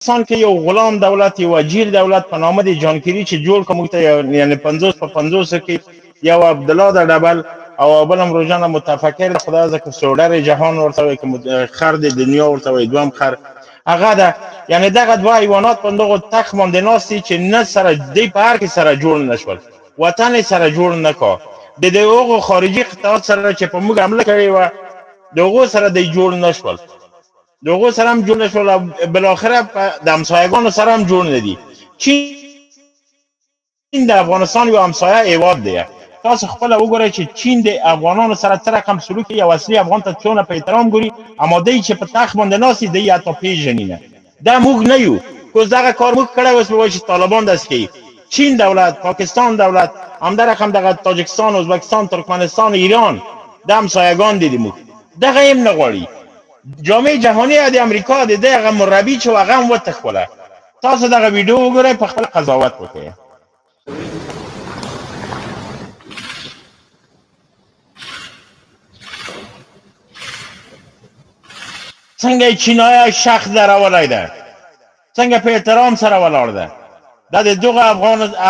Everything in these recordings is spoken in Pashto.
افغانستان کې یو غلام دولت، یو اجیر دولت په نامه د جان کیری چې جوړ کوم ته یعنی 50 په 50 کې یو عبدالله د ډبل او بلم روزانه متفکر خدای زکه سوډر جهان ورته وي که خر د دنیا ورته وي دوم خر هغه ده. یعنی دغه دوه حیوانات په دغه تخ باندې ناستي چې نه سره دی په هر کې سره جوړ نشول، وطن سره جوړ نکا د دغه خارجي قطاعات سره چې په موږ حمله کړې و دغه سره دی جوړ نشول، دغه سره هم جوړ نشول، بل اخره د همسایگانو سره هم جوړ ندي. چین د افغانستان یو همسایه هیواد دی. تاسو خپل وګورئ چې چین د افغانانو سره تر رقم سلوک یو اصلي افغان ته څونه په احترام ګوري، اما دی چې په تخ باندې ناسي دی حتی پیژني نه. دا موږ نه یو کوز دغه کار موږ کړی اوس به چې طالبان دست کوي. چین دولت، پاکستان دولت، همدا رقم دغه تاجکستان، ازبکستان، ترکمنستان، ایران د همسایگان دي موږ دغه هم نه غواړي. جامعه جهانی د امریکا د دغه مربی چې هغه هم وتښوله. تاسو دغه ویډیو وګورئ په خپل قضاوت وکړئ. څنګه چینای شخص درولای ده، څنګه په احترام سره ولاړ ده. دا د دغه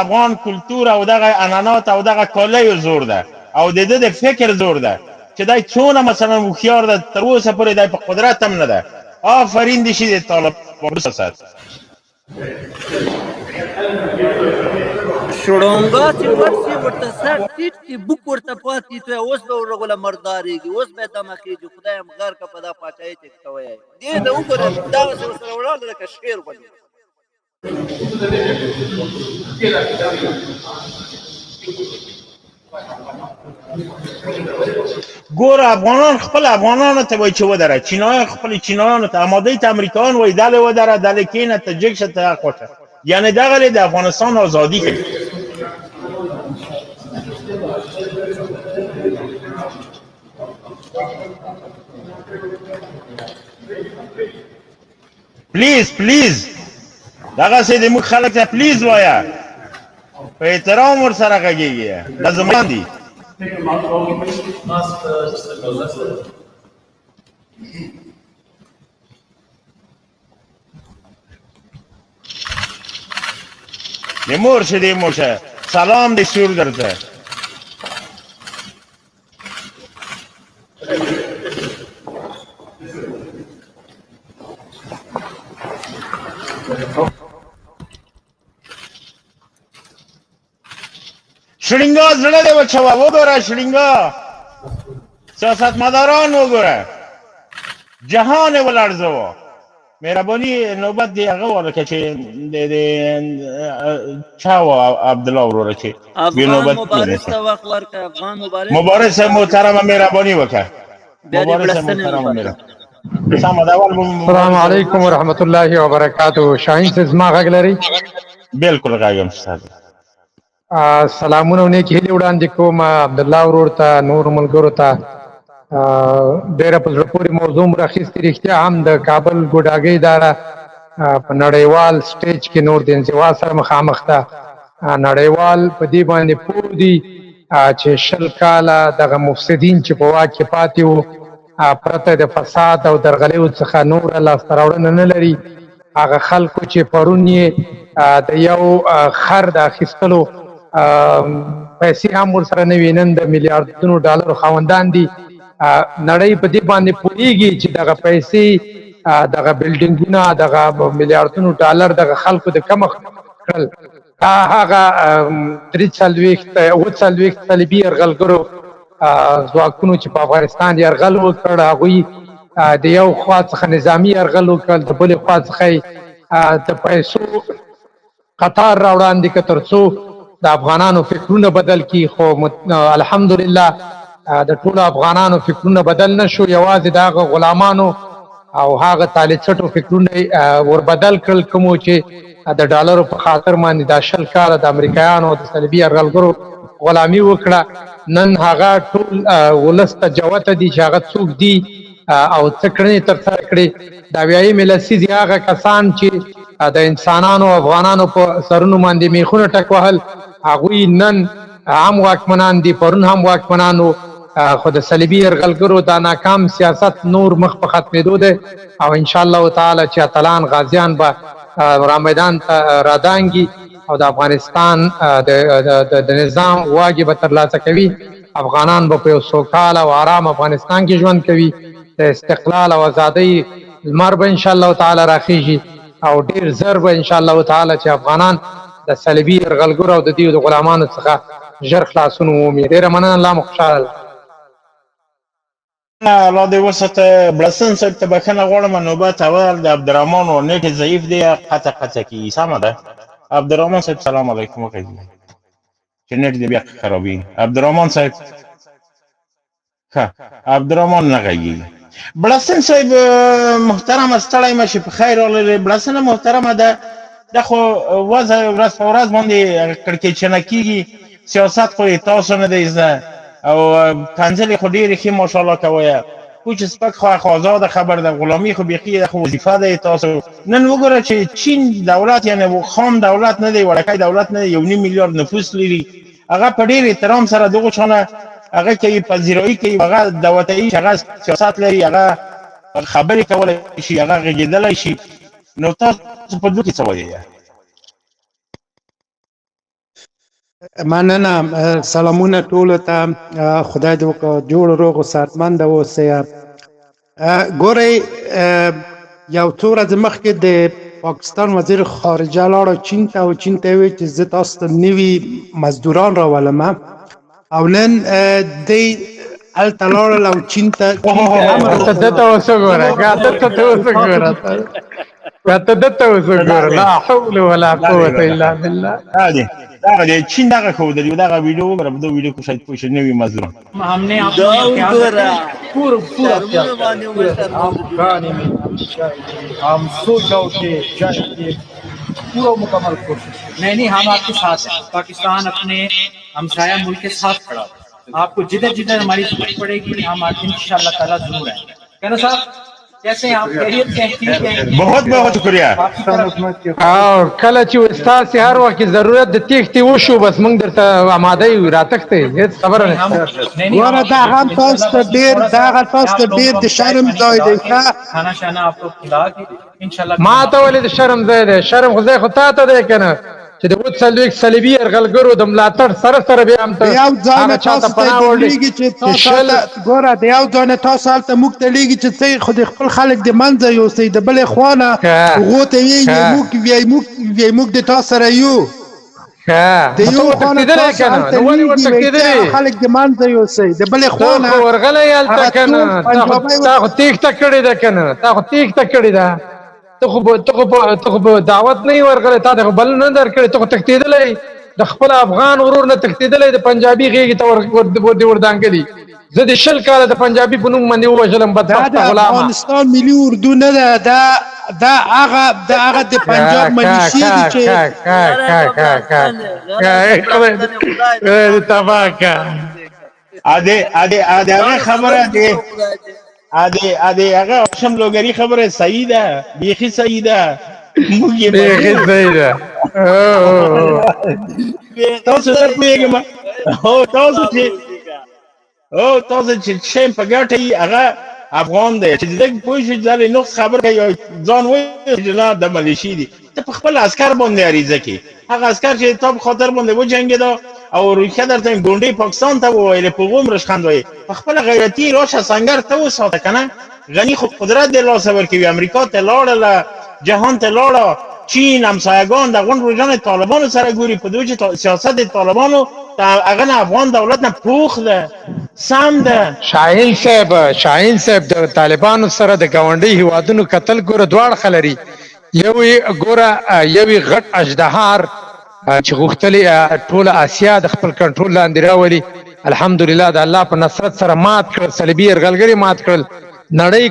افغان کلتور او دغه عنعنات او دغه کالیو زور ده او د د فکر زور ده چې دای څونه مثلا هوښیار ده، تر اوسه پورې دای په قدرت هم نه ده. آفرین دي شي د طالبانو سره شړونګا چې ورسي ورته سر ټیټ کې بوک ورته پاتې ته اوس به ورغله مردارېږي، اوس به دمه خېږي. خدای هم غر که په دا پاچاهۍ چې کوی دې ته وګوره دغسې ورسره ولاړ لکه شیر غوندې. ګوره افغانان خپل افغانانو ته وایي چې ودره، چینایان خپل چینایانو ته، اماده ته امریکایان وایي دلې ودره، دلې کښېنه، ته جګ شه، ته خوشه. یعنې دغه د افغانستان ازادي کوي. پلیز پلیز دغسې د موږ خلک ته پلیز وایه، په احترام ورسره غږېږي. دا زمان دي. د مور شه، د مور شه، سلام د سور درته. شړینګا زړه دی وچوه، وګوره شړینګا سیاستمداران وګوره، جهان یې ولړزوه. مهرباني نوبت دی هغه ورکړه چې د چا و عبدالله وروره چې افغان مبارز ته وخت ورکړه. افغان مبارز صاحب محترمه مهرباني وکړه. مبارز صاحب محترمه مهرباني. السلام علیکم ورحمت الله وبرکاتہ. شاهین صاحب زما غږ لري؟ بالکل غږ هم شته. سلامونه او نیکې هیلې وړاندې کوم عبدالله ورور ته، نور ملګرو ته. ډېره په زړه پورې موضوع مو راخیستې. رښتیا هم د کابل ګوډاګۍ اداره په نړیوال سټیج کې نور د انزوا سره مخامخ ده. نړیوال په دې باندې پوه دي چې 20 کاله دغه مفسدین چې په واک کې پاتې وو پرته د فساد او درغلیو څخه نوره لاسته راوړنه نه لري. هغه خلکو چې پرون یې د یو خر د اخیستلو پیسې هم ورسره نه وي، نن د میلیاردونو ډالرو خاوندان دي. نړۍ په دې باندې پوهېږي چې دغه پیسې، دغه بلډینګونه، دغه میلیاردونو ډالر دغه خلکو د کمښت کړل. هغه 43 صلیبي یرغلګرو ځواکونو چې په افغانستان یرغل وکړ، هغوی د یو خوا څخه نظامي یرغل وکړ، د بلې خوا څخه د پیسو قطار راوړاندې کړ تر څو د افغانانو فکرونه بدل کړي. خو الحمدلله د ټولو افغانانو فکرونه بدل نشو، یوازې د هغه غلامانو او هغه طالڅټو فکرونه ور بدل کړل کومو چې د ډالرو په خاطر باندې دا 20 کاله د امریکایانو د صلیبي یرغلګرو غلامي وکړه. نن هغه ټول ولس ته جوته دي چې هغه څوک دي او څه کړنې ترسره کړي. د اویایمې لسیزې هغه کسان چې د انسانانو افغانانو په سرونو باندې میخونه ټک وهل، هغوی نن هم واکمنان دي، پرون هم واکمنانو. خو د صلیبي یرغلګرو دا ناکام سیاست نور مخ په ختمېدو دی او انشاءالله تعالی چې اتلان غازیان به را میدان ته رادانګي او د افغانستان د نظام واګي به ترلاسه کوي. افغانان به په یو سوکاله او آرام افغانستان کې ژوند کوي. د استقلال او ازادۍ لمر به انشاءالله تعالی راخیږي او ډیر زر به انشاءالله تعالی چې افغانان د صلیبي یرغلګرو او د دې د غلامانو څخه ژر خلاصون ومومي. ډیره مننه. الله مو خوشحاله. الله دې وساته. بلسن صاحب ته بخښنه غواړم، نوبت اول د عبدالرحمن و نیټ ضعیف دی، قطع کیږي. سمه ده. عبدالرحمن صاحب سلام علیکم وکړئ چې نیټ دې بیا خرابوي. عبدالرحمن صاحب ښه عبدالرحمن نه غږیږي. بلسن صاحب محترم ستړی مه شي، په خیر راغلی. بلسنه محترمه ده، دا خو وضع ورځ په ورځ باندې کړکېچنه کېږي. سیاست خو یې تاسو نه دی زده او کنځلې خو ډېرې ښې ماشاءالله کوئ. کوچ سپک خو آزاده خبر ده، غلامي خو بیخي خو وظیفه ده تاسو. نن وګوره چې چین دولت یعنی خام دولت نه دی، وړوکی دولت نه دی، 1.5 میلیارد نفوس لري. هغه په ډېر احترام سره دغو چانه هغه کوي، پذیرایي کوي، هغه د وطني هغه سیاست لري، هغه خبرې کولی شي، هغه غږېدلی شي. نو تاسو په دې کې څه وایئ؟ مننه. سلامونه ټولو ته. خدای دې وکړه جوړ روغ او صحتمند اوسئ. ګورئ، یو څو ورځې مخکې د پاکستان وزیر خارجه لاړه چین ته او چین ته یې وویل چې زه تاسو ته نوي مزدوران راولم او نن دی هلته لاړل او چین ته ته دته اوس وګوره، دته اوس وګوره، ته دته اوس وګوره. لا حول ولا قوة الا بالله. دغه دی چین دغه ښودلي، دغه ویډیو وګوره، په دغه ویډیو کې شاید پوه شئ نوي مزدوران. हमने हम सोचा कि पूरा मुकम्मल कोशिश नहीं, हम आपके साथ हैं। पाकिस्तान अपने हमसाया मुल्क के साथ खड़ा है। आपको जिधर जिधर हमारी जरूरत पड़ेगी हम इंशाअल्लाह ताला जरूर आएंगे। कहना साहब कैसे हैं आप? खैरियत से हैं? ठीक हैं? बहुत बहुत शुक्रिया. او کله چې استاد هر وخت ضرورت د تېښتې وشو بس موږ درته آماده یو راتښتې، هېڅ خبره نشته. ګوره دا هم تاسو ته ډېر د شرم ځای دی. खाना शाना आपको खिला के इंशाल्लाह ما ته ولې د شرم ځای دی؟ شرم خو ځای خو تا ته دی که نه چې د 40 صلیبي یرغلګرو د ملاتړ سره بیا هم ته یو ځای هغه چاته پناه وړې چې تاسو ګوره د یو ځای تاسو هلته موږ ته لېږي چې ته خو د خپل خلک د منځه یوسئ، د بلې خوا نه هغو ته وایي موږ د تا سره یو د یو خوا نه تاسو هلته لېږي خلک د منځه یوسئ، د بلې خوا نه خو ورغلی هلته که نه تا خو تېښته کړې ده که نه، تا خو تېښته کړې ده. ته خو په دعوت نه یې ورغلی، تا ته خو بلنه نه درکړې، ته خو تښتېدلی د خپل افغان ورور نه تښتېدلی، د پنجابي غېږې ته وردانګلي. زه د 20 کاله د پنجابي په نوم باندې ووژلم بدبخته غلامه. افغانستان ملي اردو نه ده، دا هغه د پنجاب ملیشې دي چې تباکه هغه خبره دی، هغه شم لوګري خبره صحیح ده، بیخي صحیح ده. بیخي صحیح ده. تاسو ته پوهېږم تاسو چې شی په ګټه یي هغه افغان دی، چې دغه پوه شو ځلې نقص خبر کوي ځان وایي چې نه د ملیشي دي. ته په خپل عسکر باندې عریضه کې هغه عسکر چې تا په خاطر باندې وجنګېده او ریښه درته ګونډۍ پاکستان ته وویلې په غوم رشخند وایي په خپل غیرتي راشه سنګر ته وساته که نه. غني خو قدرت د لاسه ورکوي، امریکا ته لاړله، جهان ته لاړه، چین همسایګان د افغان روجان طالبانو سره ګوري په دوی چې سیاست د طالبانو هغه نه افغان دولت نه پوخ ده، سم ده. شاهین صاحب د طالبانو سره د ګاونډي هیوادونو قتل ګوره دواړه خلري. یو غټ اژدهار چې غوښتلې ټوله اسیا د خپل کنټرول لاندې راولي. الحمدلله د الله په نصرت سره مات کړل، صلیبي یرغلګري مات کړل. نړۍ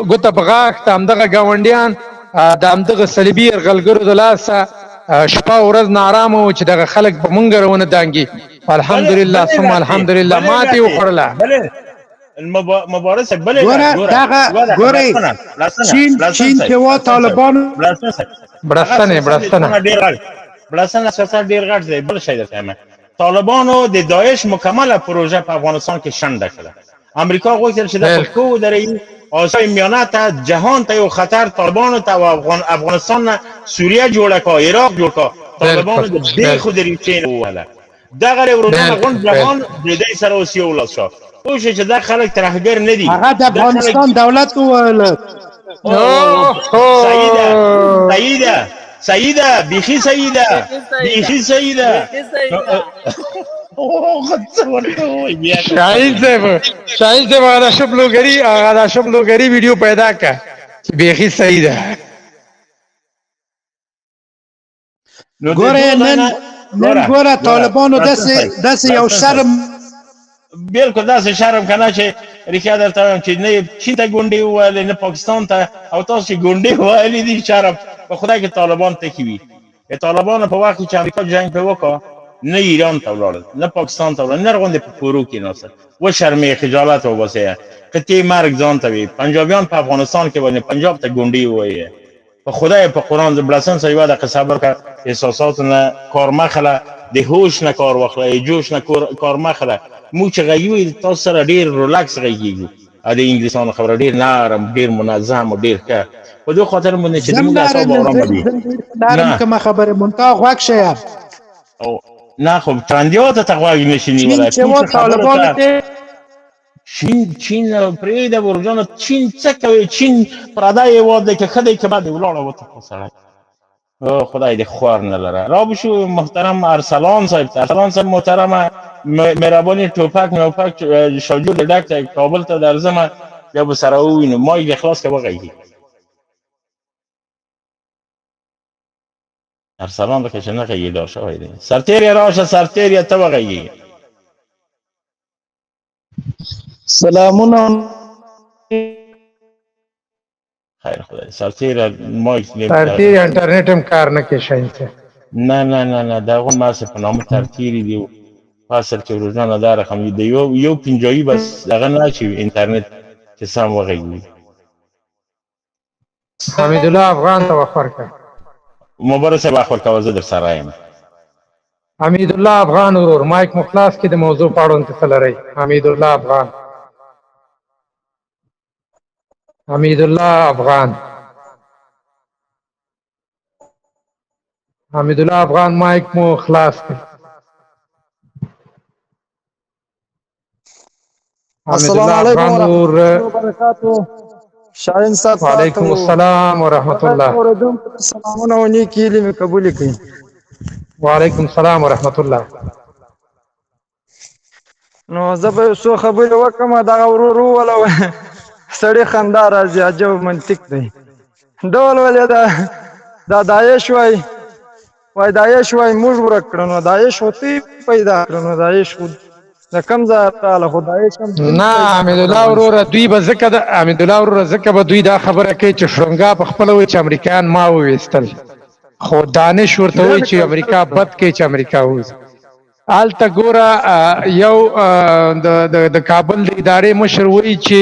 ګوته په غاښ ته همدغه ګاونډیان د همدغه صلیبي یرغلګرو د لاسه شپه ورځ نارامه وو چې دغه خلک په مونږ رونه دانګي. الحمدلله ثم الحمدلله ماتې وخوړله. مبارزه بلې ګورئ چین کې وا طالبانو بړستنه سیاست ډېر غټ دی. بل شی درته وایم، طالبانو د داعش مکمله پروژه په افغانستان کې شنډه کړه. امریکا غوښتل چې د پښتو ودرېږي آسیای میانه ته جهان ته یو خطر طالبانو ته او افغانستان نه سوریه جوړه کا عراق جوړ کا طالبانو د بی خود ریچین وله دغه ورونانه غون جهان د دې سره اوس یو لاس شو او چې دا خلک ترهګر نه دي هغه د افغانستان دولت وویل سیده بیخي سیده بیخي سیده شاهین صاحب هغه شبلوګری ویډیو پیدا کا بیخي صحیح ده نن ګوره طالبانو داسې یو شرم بالکل داسې شرم کنه چې ریښه درته وایم چې نه چین ته ګونډې وویلې نه پاکستان ته او تاسو چې ګونډې وویلې دي شرم په خدای کې طالبان ته کې وي د طالبانو په وخت چې امریکا جنګ پې وکړه نه ایران ته ولاړل نه پاکستان ته ولاړل نه غوندې په کورو کې ناستل وشرمې خجالت وباسئ قطعې مرګ ځان ته وي پنجابیان په افغانستان کې باندې پنجاب ته ګونډې ووایي په خدای په قرآن بلسن سره یوه دقیقه صبر که احساساتو نه کار مخله د هوش نه کار واخله د جوش نه کار مخله موږ چې غږیږو تاسو سره ډېر ریلکس غږیږو د انګلیسانو خبره ډېر نرم ډېر منظم او ډېر ښه په دې خاطر باندې چې زموږ اعصاب ارامه دي نرم کومه خبره منتها غوږ شه نه خو ترندیات ته غوږ نشي نیولی چین پرېږده ورجانه چین څه کوي چین پردی هېواد دی که ښه دی که بد دی ولاړه وتښته سړی خدای دې خوار نه لره را بشو محترم ارسلان صاحب محترمه مهرباني ټوپک موپک شاجور ډک ته کابل ته درځمه بیا به سره ووینو مایک دې خلاص که وغږي ارسلان لکه چې نه غږېدا شوی دی سرتېریه راشه سرتېریه ته وغږېږي سلامونه خیر خدای سرتېریه مایک سرتېری انټرنیټ هم کار نه کوي شاهین صاحب نه د هغو ماسې په نامه ترتیري دي په اصل کې روزانه دا رقم د یو پنجایي بس هغه نه چې انټرنیټ چې سم وغږېږي حمیدالله افغان ته وخت ورکړه مبارک صاحب وخت ورکوه زه در سره یم حمیدالله افغان ورور مایک مو خلاص کړي د موضوع په اړوند څه لرئ حمیدالله افغان حمیدالله افغان مایک مو خلاص کړي السلام علیکم وبرکاتہ شاهین صاحب وعلیکم السلام ورحمۃ اللہ سلامونه و نیکی هیلې مې قبول کړئ وعلیکم السلام ورحمۃ اللہ نو زه به څو خبرې وکړم دغه ورور وویله سړي خندا راځي عجب منطق دی ډول ولې دا داعش وای داعش وای موږ ورک کړو نو داعش وتی پیدا کړو نو داعش د کم ځای تعالی خدای شم نه حمیدالله وروره دوی به ځکه د حمیدالله وروره ځکه به دوی دا خبره کوي چې شرنګا په خپله وایي چې امریکایان ما وویستل خو دانش ورته وایي چې امریکا بد کوي چې امریکا ووځي هلته ګوره یو د کابل د ادارې مشر وایي چې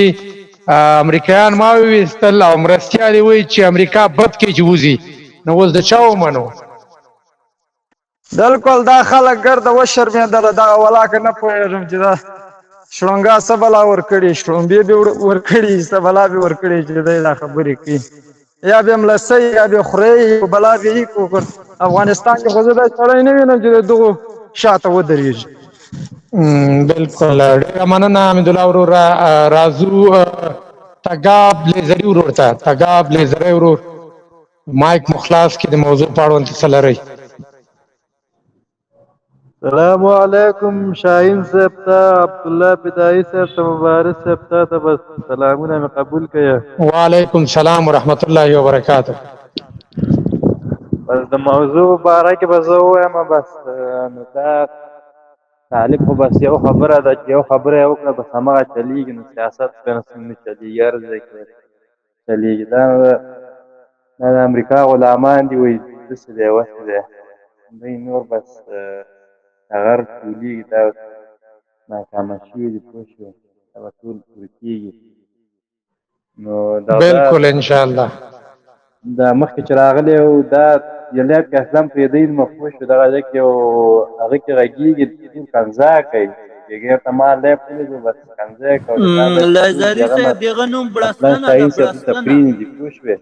امریکایان ما وویستل او مرستیال یې وایي چې امریکا بد کوي چې وځي نو اوس د چا ومنو بالکل دا خلک ګرده وشرمېدله دغه ولاکه نه پوهېږم چې دا شړنګا څه بلا ورکړي شړومبې به ورکړي څه بلا به ورکړي چې دی دا خبرې کوي یا به ملسۍ یا به خورې بلا به یې کوکړ افغانستان کې خو زه دا سړی نه وینم چې د دغو شاته ودرېږي بالکل ډېره مننه حمیدالله وروره راځو تګاب لیزري ورور ته تګاب لیزري ورور مایک مو خلاص کړي د موضوع په اړوند څه لرئ السلام علیکم شاهین صاحب ته عبدالله بدایي صاحب ته مبارک صاحب ته بس سلامونه مې قبول کړه وعلیکم السلام ورحمت الله وبرکاته بس د موضوع باره کې به زه ووایم بس نو دا تعلیق خو بس یو خبره ده چې یو خبره یې وکړه بس هماغه چلېږي نو سیاست بیا نه چلېږي هر ځای کې چلېږي دا د امریکا غلامان دي وایي داسې دی وسې دی دوی نور بس هغه ټولېږي دا ناکامه شوي دي پوه شوې دا به ټول پوره کېږي نو بالکل انشاءالله دا مخکې چې راغلی و دا جلیاب کې اصلا پرېږدی نو پوه شو دغه ځای کې هغه کې غږېږي ټول کنځا کوي بغیر ته ما لیب ولیدو بس کنځای کوي لایزاري صاحب دغه نوم اصلا بړستنه ده شاهین صاحب دلته بړستنه پرېنږدي پوه شوې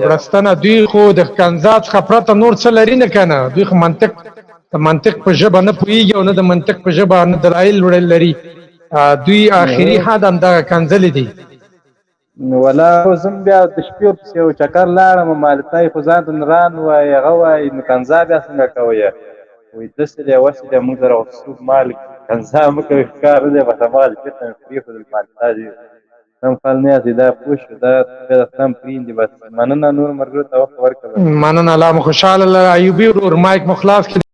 برستنه دوی خو د کنزات څخه پرته نور څه لري نه کنه دوی خو منطق په ژبه نه پوهېږي او نه د منطق په ژبه نه دلایل وړل لري دوی آخري حد همدغه کنځلې دي نو ولا زم بیا د شپې ورپسې یو چکر لاړم مالتای خو ځان ته نران وایي هغه وایي نو کنځا بیا څنګه کوئ وایي داسې دی وسې دی موږ سره څوک مال کنځا مه کوئ ښکار نه دی بس هماغه بېرته مې پرېښودل مالتا دي سم فال نه یاستئ دا پوه شو دا سم پرېږدي بس مننه نور ملګرو ته وخت ورکړه مننه الله مو خوشحاله ایوبي ورور مایک مو خلاص کړي